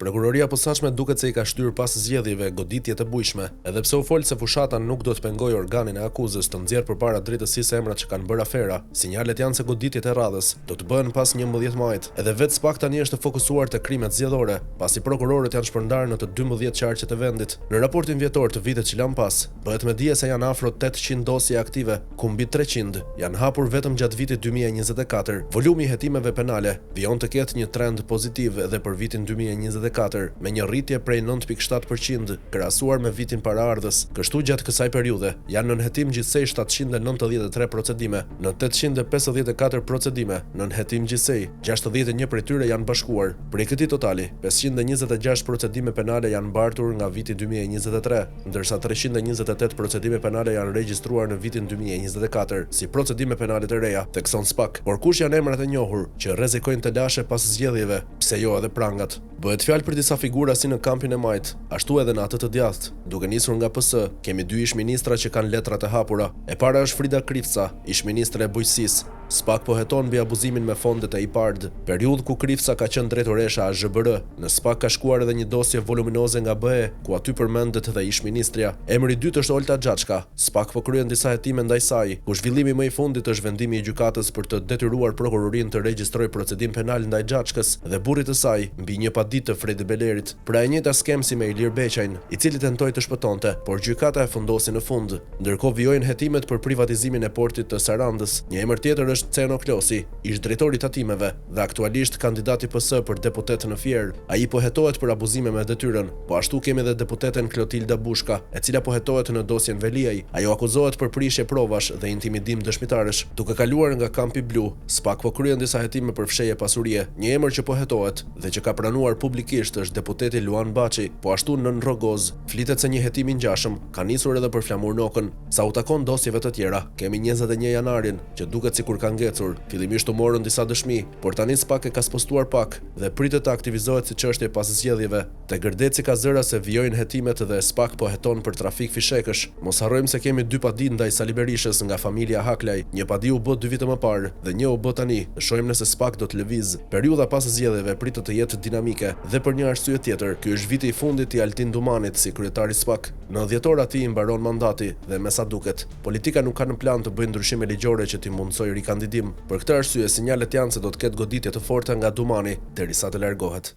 Prokuroria e posaçme duket se I ka shtyr pas zgjedhjeve goditje të bujshme, edhe pse u fol se fushata nuk do të pengojë organin e akuzës të nxjerrë përpara drejtësisë emrat që kanë bërë afera. Sinjalet janë se goditjet e radhës do të bëhen pas 11 majit. Edhe vetë SPAK tani është fokusuar te krimet zgjedhore, pasi prokurorët janë shpërndarë në të 12 qarqet e vendit. Në raportin vjetor të vitit që lan pas, bëhet me dije se janë afro 800 dosje aktive, ku mbi 300 janë hapur vetëm gjatë vitit 2024. Volumi I hetimeve penale vijon të ketë një trend pozitiv edhe për vitin 2024, me një rritje prej 9.7% krahasuar me vitin paraardhës. Kështu gjatë kësaj periudhe janë nën hetim gjithsej 793 procedime, në 854 procedime nën hetim gjithsej, 61 prej tyre janë bashkuar. Prej këtij totali, 526 procedime penale janë mbartur nga viti 2023, ndërsa 328 procedime penale janë regjistruar në vitin 2024 si procedime penale të reja, thekson SPAK. Por kush janë emrat e njohur që rrezikojnë të lashe pas zgjedhjeve, pse jo edhe prangat? Bëhet fjalë për disa figura si në kampin e majt, ashtu edhe në atë të djathtë. Duke nisur nga PS, kemi dy ish-ministra që kanë letrat e hapura. E para është Frida Krifca, ish-ministre e bujqësisë. SPAK po heton mbi abuzimin me fondet e IPARD, periudhë ku Krifca ka qenë drejtoresha e ZHBR. Në SPAK ka shkuar edhe një dosje voluminoze nga BE, ku aty përmendet edhe ish-ministrja. Emri I dytë është Olta Xhaçka. SPAK po kryen disa hetime ndaj saj, ku zhvillimi më I fundit është vendimi I gjykatës për të detyruar prokurorinë të regjistrojë procedim penal ndaj Xhaçkës dhe burrit të saj mbi një paditë të Fredi Belerit. Pra e njëjta skem si me Ilir Beqajn, I cili tentoi të shpëtonte, por gjykata e fundosi në fund. Ndërkohë vijojnë hetimet për privatizimin e portit të Sarandës. Një emër tjetër është Ceno Klosi, ish drejtori I tatimeve dhe aktualisht kandidati PS për deputet në Fier. Ai po hetohet për abuzime me detyrën. Po ashtu kemi edhe deputeten Klotilda Bushka, e cila po hetohet në dosjen Veliaj. Ajo akuzohet për prishje provash dhe intimidim dëshmitarësh. Duke kaluar nga kampi blu, SPAK po kryen disa hetime për fshehje pasurie. Një emër që po hetohet dhe që ka pranuar publikisht është deputeti Luan Baçi, po ashtu nën Rogoz. Flitet se një hetim I ngjashëm ka nisur edhe për Flamur Nokën. Sa u takon dosjeve të tjera, kemi 21 janarin, që duket sikur ka ngecur. Fillimisht u morën disa dëshmi, por tani SPAK e ka spostuar pak dhe pritet të aktivizohet si çështje pas zgjedhjeve. Te Gërdeci ka zëra se vijojnë hetimet dhe SPAK po heton për trafik fishekësh. Mos harrojmë se kemi dy padi ndaj Sali Berishës nga familja Haklaj. Një padi u bë 2 vite më parë dhe një u bë tani. Shohim nëse SPAK do të lëviz. Periudha pas zgjedhjeve pritet të jetë dinamike dhe për një arsye tjetër, ky është viti I fundit I Altin Dumanit si kryetari SPAK. Në dhjetor atij I mbaron mandati dhe me sa duket, politika nuk ka në plan të bëjë ndryshime ligjore që t'i mundsojë rikandidim. Për këtë arsye, sinjalet janë se do të ketë goditje të forta nga Dumani derisa të largohet.